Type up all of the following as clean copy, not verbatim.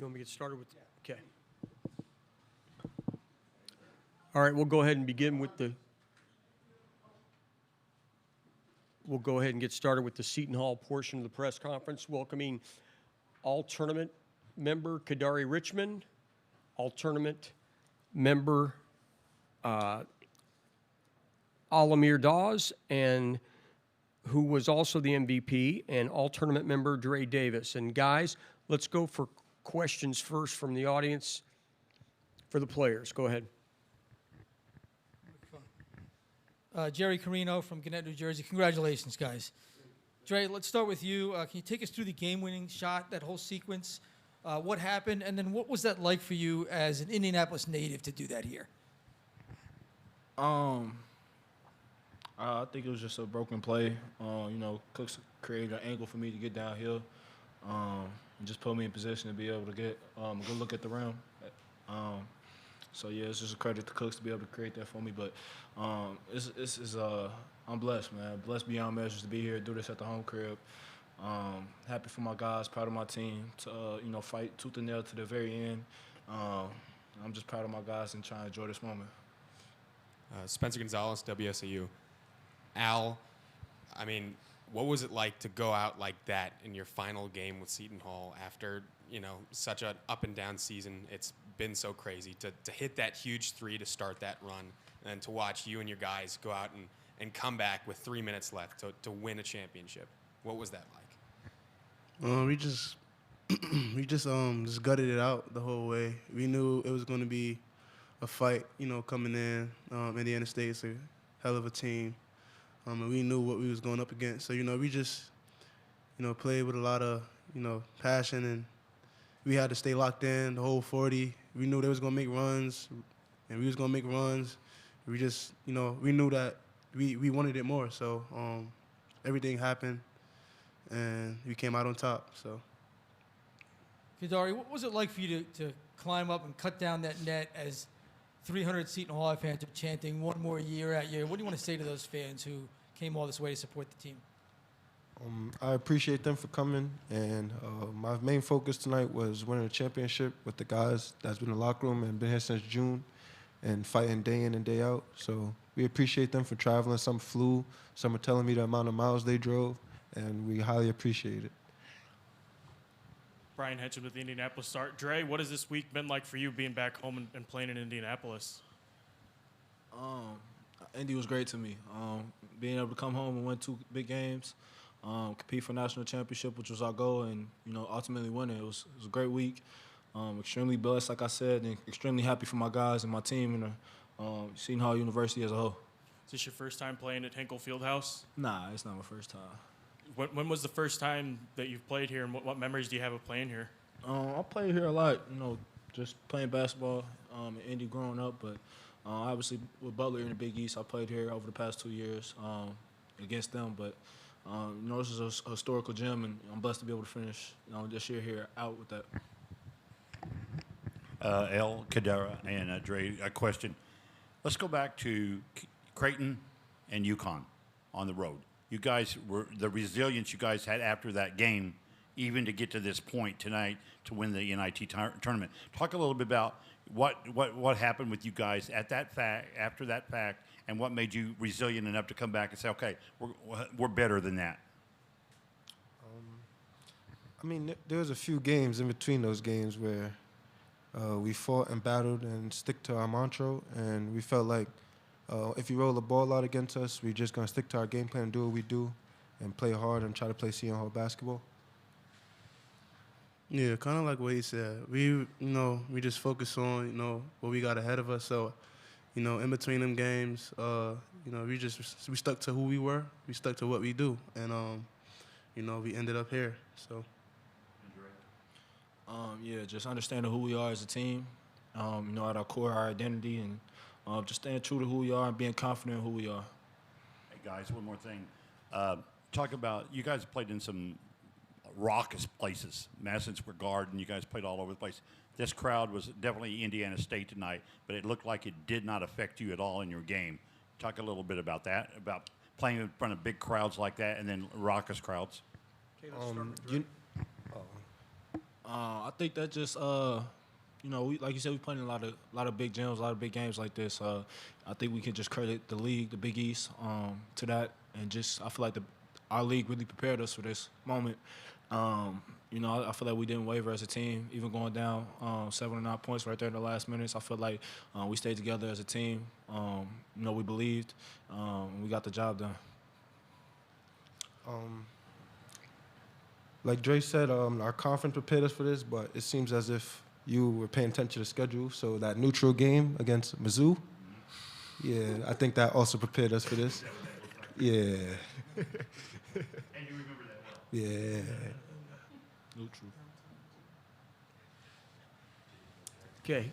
You want me to get started with? Okay. All right, we'll go ahead and begin with the. We'll go ahead and get started with the Seton Hall portion of the press conference, welcoming all-tournament member Kadari Richmond, all-tournament member Alamir Dawes, and who was also the MVP, and all-tournament member Dre Davis. And guys, let's go for questions first from the audience for the players. Go ahead. Jerry Carino from Gannett, New Jersey. Congratulations, guys. Dre, let's start with you. Can you take us through the game-winning shot, that whole sequence? What happened, and then what was that like for you as an Indianapolis native to do that here? I think it was just a broken play. Cooks created an angle for me to get downhill, and just put me in position to be able to get a good look at the rim. So yeah, it's just a credit to Cooks to be able to create that for me. But I'm blessed, man. Blessed beyond measures to be here, do this at the home crib. Happy for my guys, proud of my team to fight tooth and nail to the very end. I'm just proud of my guys and trying to enjoy this moment. Spencer Gonzalez, WSAU. Al, I mean, what was it like to go out like that in your final game with Seton Hall after, such an up and down season? It's been so crazy to hit that huge three to start that run, and to watch you and your guys go out and come back with 3 minutes left to win a championship. What was that like? We just gutted it out the whole way. We knew it was going to be a fight, coming in. Indiana State's a hell of a team. And we knew what we was going up against. So, we just, played with a lot of, passion, and we had to stay locked in the whole 40. We knew they was going to make runs, and we was going to make runs. We just, we knew that we wanted it more. So everything happened, and we came out on top. So, Kadari, what was it like for you to climb up and cut down that net as 300 Seton Hall fans are chanting one more year at you? What do you want to say to those fans who came all this way to support the team? I appreciate them for coming, and my main focus tonight was winning a championship with the guys that's been in the locker room and been here since June and fighting day in and day out. So we appreciate them for traveling. Some flew, some are telling me the amount of miles they drove, and we highly appreciate it. Brian Henson with the Indianapolis Star. Dre, what has this week been like for you being back home and playing in Indianapolis? Indy was great to me. Being able to come home and win 2 big games, compete for national championship, which was our goal, and ultimately win it. It was a great week. Extremely blessed, like I said, and extremely happy for my guys and my team and Seton Hall University as a whole. Is this your first time playing at Hinkle Fieldhouse? Nah, it's not my first time. When was the first time that you've played here, and what memories do you have of playing here? I played here a lot, just playing basketball in Indy growing up, but obviously with Butler in the Big East, I played here over the past 2 years against them, but this is a historical gym, and I'm blessed to be able to finish this year here out with that. El Cadera and Dre, a question. Let's go back to Creighton and UConn on the road. You guys the resilience you guys had after that game, even to get to this point tonight to win the NIT tournament. Talk a little bit about what happened with you guys after that fact, and what made you resilient enough to come back and say, okay, we're better than that. There was a few games in between those games where we fought and battled and stick to our mantra, and we felt like if you roll the ball out against us, we're just going to stick to our game plan and do what we do and play hard and try to play Seton Hall basketball. Yeah, kind of like what he said. We just focus on, what we got ahead of us. So, in between them games, we stuck to who we were. We stuck to what we do. And, we ended up here, so. Just understanding who we are as a team, at our core, our identity, and just staying true to who we are and being confident in who we are. Hey, guys, one more thing. Talk about, you guys played in some raucous places, Madison Square Garden, you guys played all over the place. This crowd was definitely Indiana State tonight, but it looked like it did not affect you at all in your game. Talk a little bit about that, about playing in front of big crowds like that and then raucous crowds. I think that just like you said, we playing a lot of big gyms, a lot of big games like this. I think we can just credit the league, the Big East, to that, and just I feel like our league really prepared us for this moment. I feel like we didn't waver as a team, even going down 7 or 9 points right there in the last minutes. I feel like we stayed together as a team. We believed, and we got the job done. Like Dre said, our conference prepared us for this, but it seems as if you were paying attention to the schedule. So that neutral game against Mizzou, yeah, I think that also prepared us for this. Yeah. And you remember that well. Yeah. Neutral. Okay.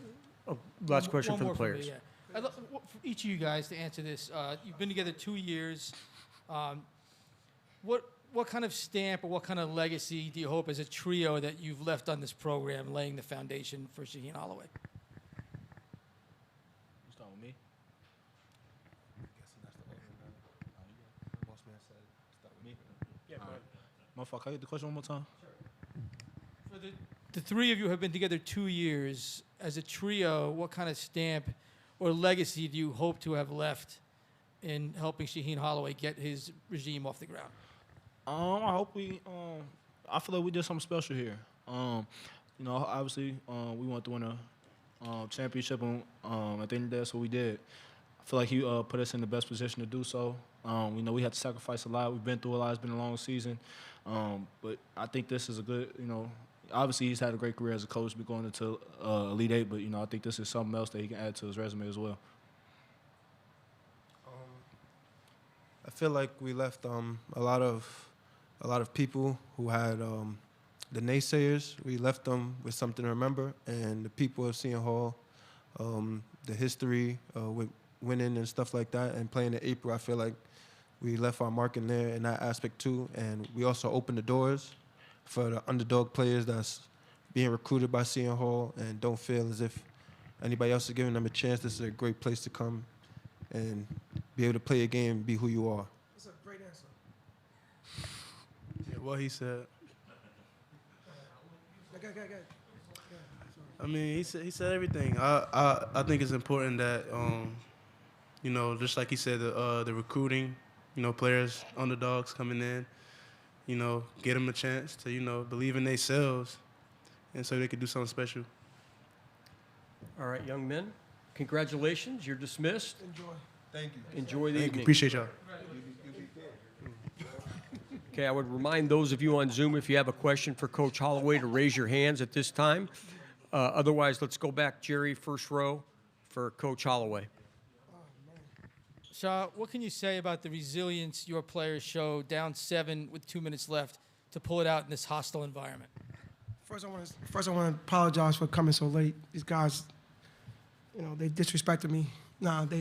Last question One for the more from me, players. yeah. I'd love for each of you guys to answer this. You've been together 2 years. What kind of stamp or what kind of legacy do you hope as a trio that you've left on this program, laying the foundation for Shaheen Holloway? You starting with me? Motherfucker, can I get the question one more time? For the three of you have been together 2 years. As a trio, what kind of stamp or legacy do you hope to have left in helping Shaheen Holloway get his regime off the ground? I hope I feel like we did something special here. Obviously, we wanted to win a championship, and at the end of the day, that's what we did. I feel like he put us in the best position to do so. We had to sacrifice a lot. We've been through a lot. It's been a long season. But I think this is a good, obviously he's had a great career as a coach, be going into Elite Eight, but, I think this is something else that he can add to his resume as well. I feel like we left a lot of people who had the naysayers. We left them with something to remember, and the people of Seton Hall, the history with winning and stuff like that, and playing in April. I feel like we left our mark in there in that aspect too, and we also opened the doors for the underdog players that's being recruited by Seton Hall and don't feel as if anybody else is giving them a chance. This is a great place to come and be able to play a game and be who you are. That's a great answer. Yeah, what he said. Go. I mean, he said everything. I think it's important that just like he said, the recruiting, players, underdogs coming in, get them a chance to believe in themselves, and so they could do something special. All right, young men, congratulations. You're dismissed. Enjoy. Thank you. Enjoy the Thank you. evening. Appreciate y'all. Okay, I would remind those of you on Zoom, if you have a question for Coach Holloway, to raise your hands at this time. Otherwise, let's go back, Jerry, first row, for Coach Holloway. Shah, what can you say about the resilience your players showed down 7 with 2 minutes left to pull it out in this hostile environment? First, I want to apologize for coming so late. These guys, they disrespected me. They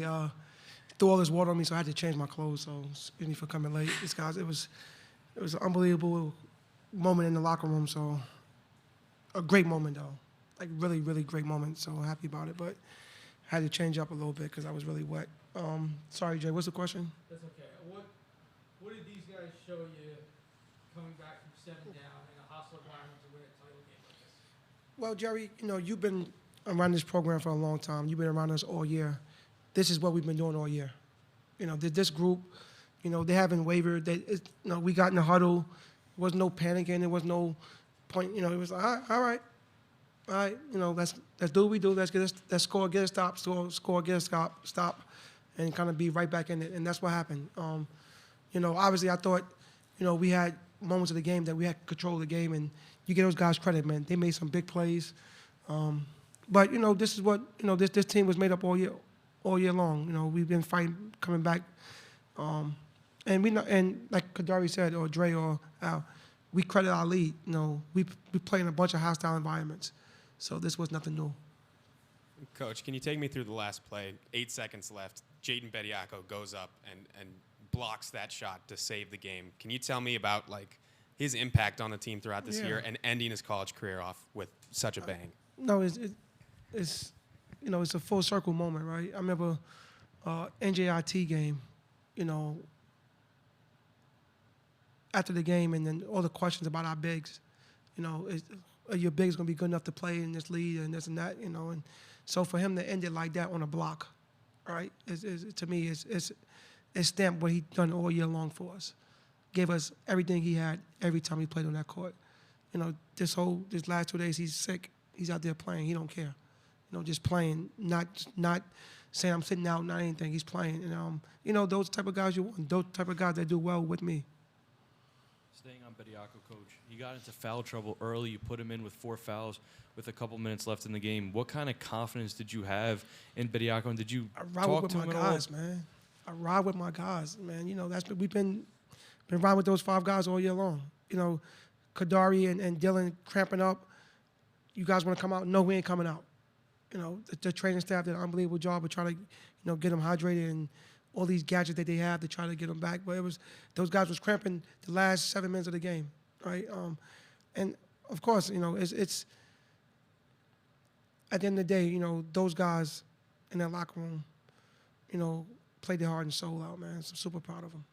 threw all this water on me, so I had to change my clothes. So excuse me for coming late. These guys, it was an unbelievable moment in the locker room. So a great moment though, like really, really great moment. So happy about it, but had to change up a little bit because I was really wet. Sorry, Jay. What's the question? That's okay. What did these guys show you coming back from 7 down in a hostile environment to win a title game like this? Well, Jerry, you've been around this program for a long time. You've been around us all year. This is what we've been doing all year. This group, they haven't wavered. We got in the huddle. There was no panicking. There was no point. It was like, all right. Let's do what we do. Let's score, get a stop, score, get a stop, and kind of be right back in it. And that's what happened. Obviously, I thought, we had moments of the game that we had control of the game, and you give those guys credit, man. They made some big plays. But this is what this team was made up all year long. We've been fighting, coming back, and and like Kadari said, or Dre or Al, we credit our lead. We play in a bunch of hostile environments, so this was nothing new. Coach, can you take me through the last play? 8 seconds left. Jaden Bediako goes up and blocks that shot to save the game. Can you tell me about his impact on the team throughout this year and ending his college career off with such a bang? No, it's a full circle moment, right? I remember NJIT game, after the game, and then all the questions about our bigs, your big is going to be good enough to play in this league and this and that, you know. And so for him to end it like that on a block, right, to me, it's stamped what he done all year long for us. Gave us everything he had every time he played on that court. You know, this last 2 days he's sick. He's out there playing. He don't care. You know, just playing, not saying I'm sitting out, not anything. He's playing. And, you know, those type of guys you want, those type of guys that do well with me. Staying on Bediako, Coach, he got into foul trouble early. You put him in with 4 fouls with a couple minutes left in the game. What kind of confidence did you have in Bediako, and did you talk to him at all? I ride with my guys, man. I ride with my guys, man. You know, we've been riding with those 5 guys all year long. You know, Kadari and Dylan cramping up. You guys want to come out? No, we ain't coming out. You know, the training staff did an unbelievable job of trying to, you know, get them hydrated and all these gadgets that they have to try to get them back. But those guys was cramping the last 7 minutes of the game, right? And of course, you know, it's at the end of the day, you know, those guys in that locker room, you know, played their heart and soul out, man. So I'm super proud of them.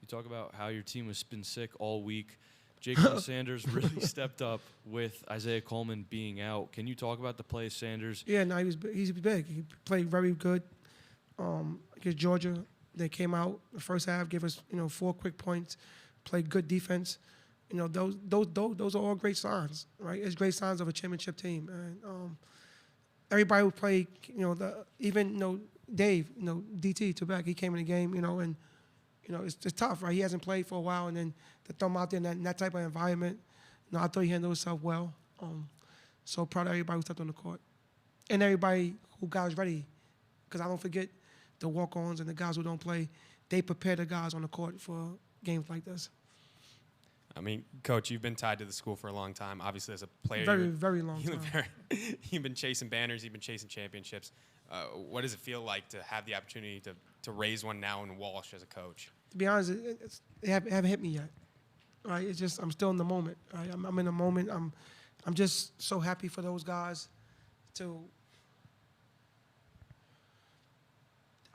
You talk about how your team has been sick all week. Jacob Sanders really stepped up with Isaiah Coleman being out. Can you talk about the play of Sanders? Yeah, no, he's big. He played very good against Georgia. They came out the first half, gave us, you know, 4 quick points, played good defense. You know, those are all great signs, right? It's great signs of a championship team. And everybody who played, you know, even, you know, Dave, you know, DT Trebek, he came in the game, you know, and you know, it's tough, right? He hasn't played for a while, and then to throw him out there in that type of environment, you know, I thought he handled himself well. So proud of everybody who stepped on the court. And everybody who got ready, because I don't forget the walk-ons and the guys who don't play. They prepare the guys on the court for games like this. I mean, Coach, you've been tied to the school for a long time. Obviously, as a player, Very long time. You've been chasing banners. You've been chasing championships. What does it feel like to have the opportunity to raise one now in Walsh as a coach? To be honest, it haven't hit me yet. Right? It's just I'm still in the moment. Right? I'm in the moment. I'm just so happy for those guys to.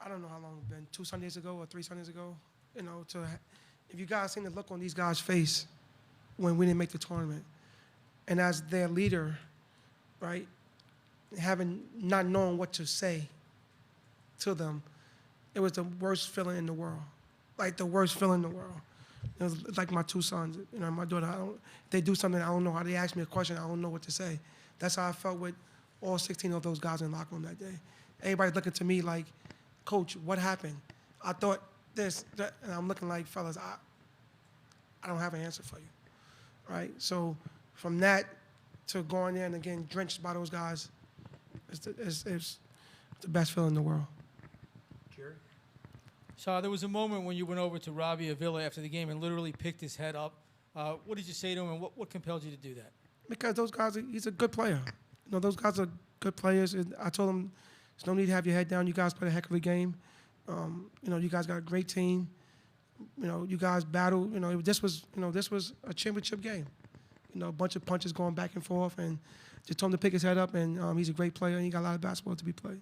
I don't know how long it's been. 2 Sundays ago or 3 Sundays ago. You know, if you guys seen the look on these guys' face when we didn't make the tournament, and as their leader, right, not knowing what to say to them, it was the worst feeling in the world. Like the worst feeling in the world. It was like my 2 sons, you know, my daughter. If they do something, I don't know how. They ask me a question, I don't know what to say. That's how I felt with all 16 of those guys in the locker room that day. Everybody looking to me like, Coach, what happened? I thought this, that, and I'm looking like, fellas, I don't have an answer for you, right? So from that to going there and again drenched by those guys, it's the best feeling in the world. Jerry? So there was a moment when you went over to Robbie Avila after the game and literally picked his head up. What did you say to him, and what compelled you to do that? Because those guys, he's a good player. You know, those guys are good players. And I told him, there's no need to have your head down. You guys played a heck of a game. You know, you guys got a great team. You know, you guys battled. You know, this was a championship game. You know, a bunch of punches going back and forth, and just told him to pick his head up. And he's a great player, and he got a lot of basketball to be played.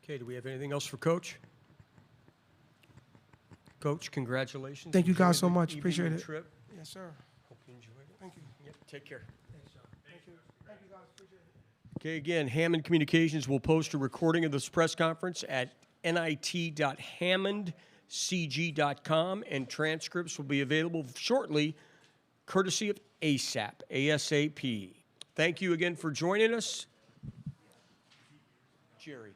Okay, do we have anything else for Coach? Coach, congratulations. Thank you guys Enjoy so the much. evening Appreciate and it. Trip. Yes, sir. Hope you enjoyed it. Thank you. Yep, take care. Thank you. Thank you, guys. Appreciate it. Okay, again, Hammond Communications will post a recording of this press conference at nit.hammondcg.com, and transcripts will be available shortly, courtesy of ASAP. Thank you again for joining us. Jerry.